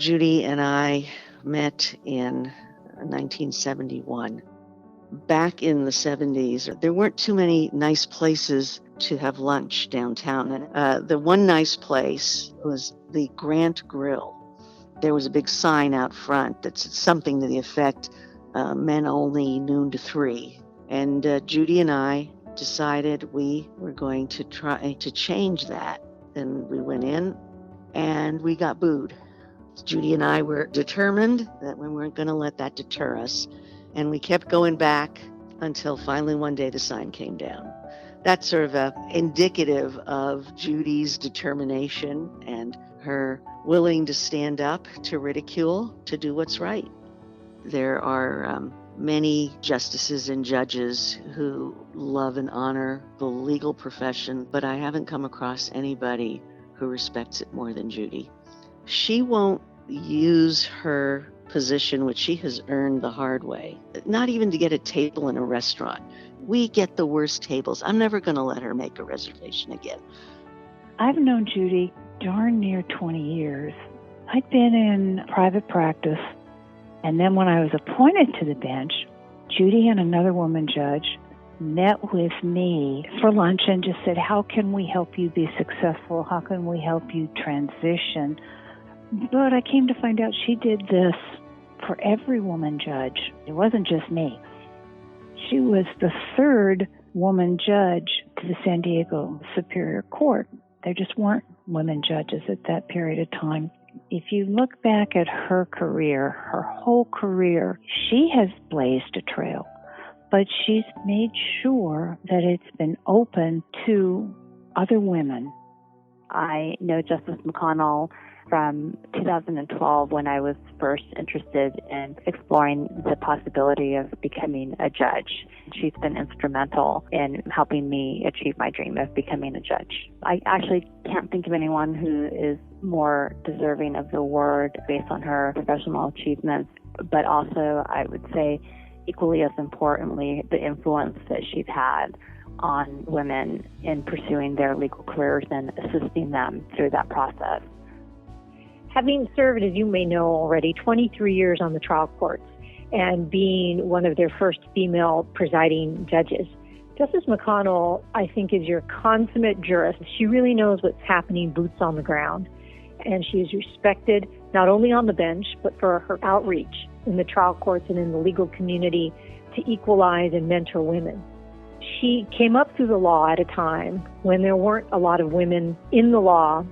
Judy and I met in 1971. Back in the 70s, there weren't too many nice places to have lunch downtown. And the one nice place was the Grant Grill. There was a big sign out front that said something to the effect, men only, noon to 3. And Judy and I decided we were going to try to change that. And we went in and we got booed. Judy and I were determined that we weren't going to let that deter us. And we kept going back until finally one day the sign came down. That's sort of indicative of Judy's determination and her willing to stand up to ridicule, to do what's right. There are many justices and judges who love and honor the legal profession, but I haven't come across anybody who respects it more than Judy. She won't use her position, which she has earned the hard way, not even to get a table in a restaurant. We get the worst tables. I'm never going to let her make a reservation again. I've known Judy darn near 20 years. I'd been in private practice, and then when I was appointed to the bench, Judy and another woman judge met with me for lunch and just said, how can we help you be successful? How can we help you transition? But I came to find out she did this for every woman judge. It wasn't just me. She was the third woman judge to the San Diego Superior Court. There just weren't women judges at that period of time. If you look back at her career, her whole career, she has blazed a trail, but she's made sure that it's been open to other women. I know Justice McConnell from 2012 when I was first interested in exploring the possibility of becoming a judge. She's been instrumental in helping me achieve my dream of becoming a judge. I actually can't think of anyone who is more deserving of the award based on her professional achievements, but also I would say equally as importantly, the influence that she's had on women in pursuing their legal careers and assisting them through that process. Having served, as you may know already, 23 years on the trial courts and being one of their first female presiding judges, Justice McConnell, I think, is your consummate jurist. She really knows what's happening boots on the ground, and she is respected not only on the bench, but for her outreach in the trial courts and in the legal community to equalize and mentor women. She came up through the law at a time when there weren't a lot of women in the law.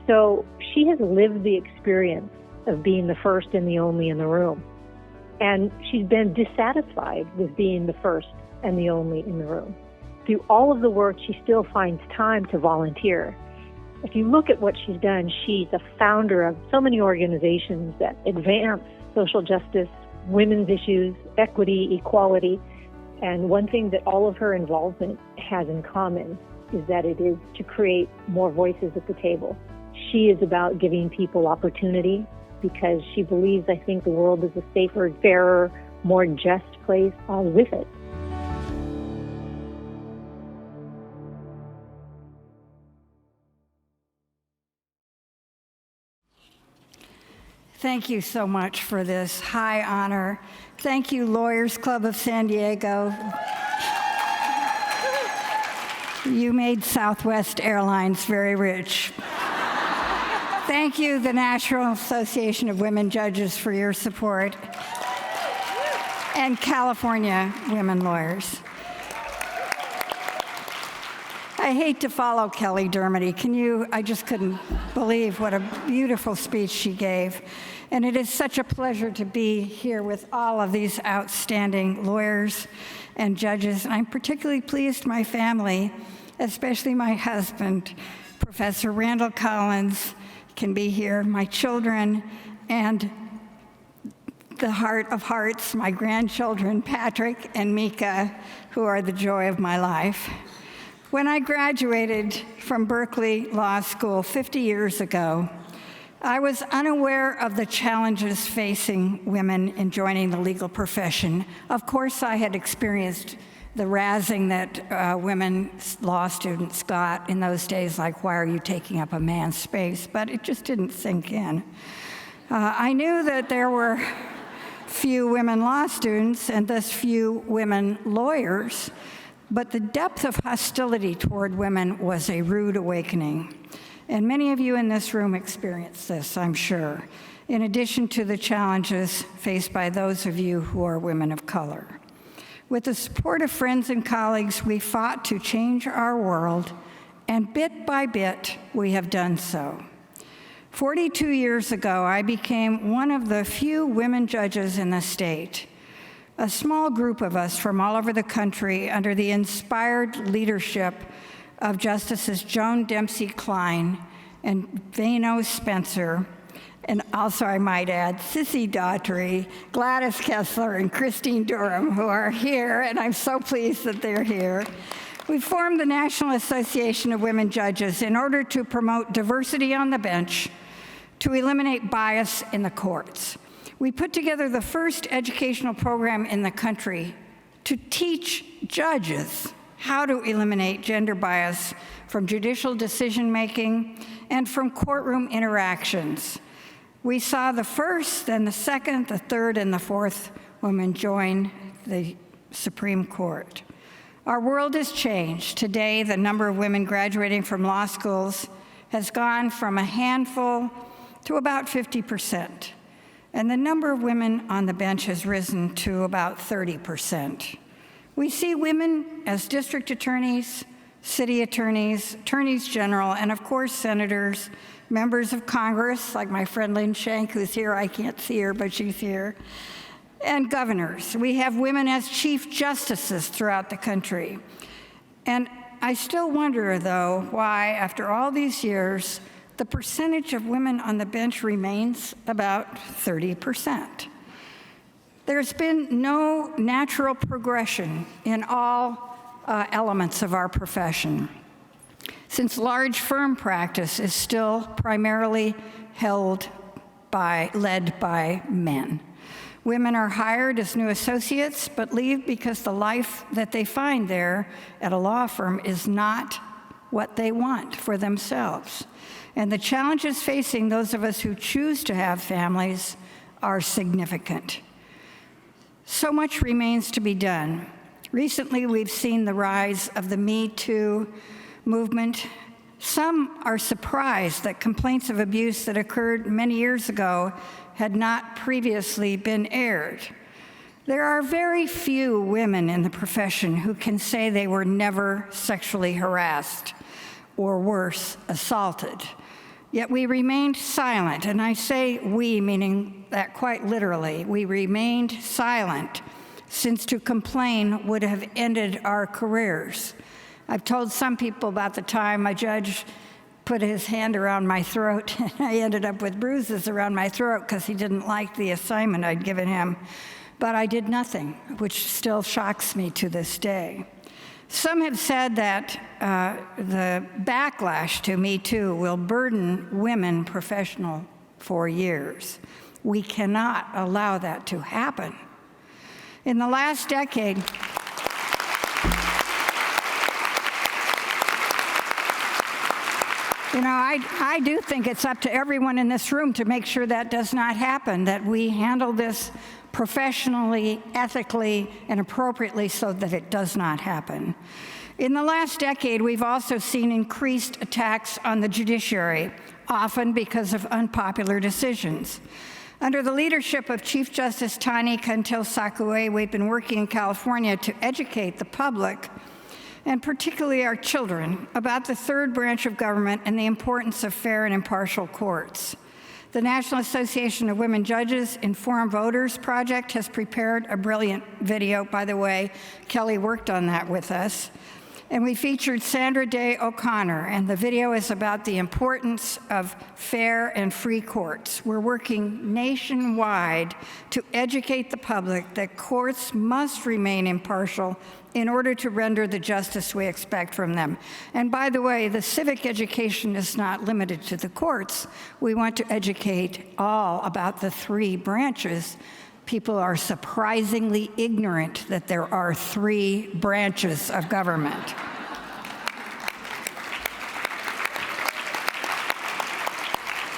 So she has lived the experience of being the first and the only in the room. And she's been dissatisfied with being the first and the only in the room. Through all of the work, she still finds time to volunteer. If you look at what she's done, she's a founder of so many organizations that advance social justice, women's issues, equity, equality. And one thing that all of her involvement has in common is that it is to create more voices at the table. She is about giving people opportunity because she believes, I think, the world is a safer, fairer, more just place with it. Thank you so much for this high honor. Thank you, Lawyers Club of San Diego. You made Southwest Airlines very rich. Thank you, the National Association of Women Judges, for your support, and California Women Lawyers. I hate to follow Kelly Dermody. I just couldn't believe what a beautiful speech she gave. And it is such a pleasure to be here with all of these outstanding lawyers and judges. And I'm particularly pleased my family, especially my husband, Professor Randall Collins, can be here, my children, and the heart of hearts, my grandchildren, Patrick and Mika, who are the joy of my life. When I graduated from Berkeley Law School 50 years ago, I was unaware of the challenges facing women in joining the legal profession. Of course, I had experienced the razzing that women law students got in those days, like, why are you taking up a man's space? But it just didn't sink in. I knew that there were few women law students and thus few women lawyers, but the depth of hostility toward women was a rude awakening. And many of you in this room experienced this, I'm sure, in addition to the challenges faced by those of you who are women of color. With the support of friends and colleagues, we fought to change our world, and bit by bit, we have done so. 42 years ago, I became one of the few women judges in the state. A small group of us from all over the country, under the inspired leadership of Justices Joan Dempsey Klein and Vano Spencer, and also, I might add, Sissy Daughtry, Gladys Kessler, and Christine Durham, who are here, and I'm so pleased that they're here. We formed the National Association of Women Judges in order to promote diversity on the bench, to eliminate bias in the courts. We put together the first educational program in the country to teach judges how to eliminate gender bias from judicial decision-making and from courtroom interactions. We saw the first, then the second, the third, and the fourth woman join the Supreme Court. Our world has changed. Today, the number of women graduating from law schools has gone from a handful to about 50%. And the number of women on the bench has risen to about 30%. We see women as district attorneys, city attorneys, attorneys general, and of course senators, members of Congress, like my friend Lynn Shank, who's here. I can't see her, but she's here. And governors. We have women as chief justices throughout the country. And I still wonder, though, why, after all these years, the percentage of women on the bench remains about 30%. There's been no natural progression in all elements of our profession, since large firm practice is still primarily led by men. Women are hired as new associates, but leave because the life that they find there at a law firm is not what they want for themselves. And the challenges facing those of us who choose to have families are significant. So much remains to be done. Recently, we've seen the rise of the Me Too movement. Some are surprised that complaints of abuse that occurred many years ago had not previously been aired. There are very few women in the profession who can say they were never sexually harassed or worse, assaulted. Yet we remained silent, and I say we, meaning that quite literally. We remained silent, since to complain would have ended our careers. I've told some people about the time a judge put his hand around my throat, and I ended up with bruises around my throat because he didn't like the assignment I'd given him. But I did nothing, which still shocks me to this day. Some have said that the backlash to Me Too will burden women professional for years. We cannot allow that to happen. In the last decade, I do think it's up to everyone in this room to make sure that does not happen, that we handle this professionally, ethically, and appropriately so that it does not happen. In the last decade, we've also seen increased attacks on the judiciary, often because of unpopular decisions. Under the leadership of Chief Justice Tani Kantil-Sakauye, we've been working in California to educate the public, and particularly our children, about the third branch of government and the importance of fair and impartial courts. The National Association of Women Judges Informed Voters Project has prepared a brilliant video. By the way, Kelly worked on that with us. And we featured Sandra Day O'Connor, and the video is about the importance of fair and free courts. We're working nationwide to educate the public that courts must remain impartial in order to render the justice we expect from them. And by the way, the civic education is not limited to the courts. We want to educate all about the three branches. People are surprisingly ignorant that there are three branches of government.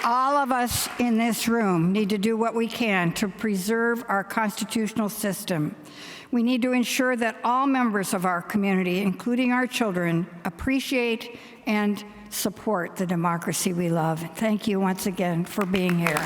all of us in this room need to do what we can to preserve our constitutional system. We need to ensure that all members of our community, including our children, appreciate and support the democracy we love. Thank you once again for being here.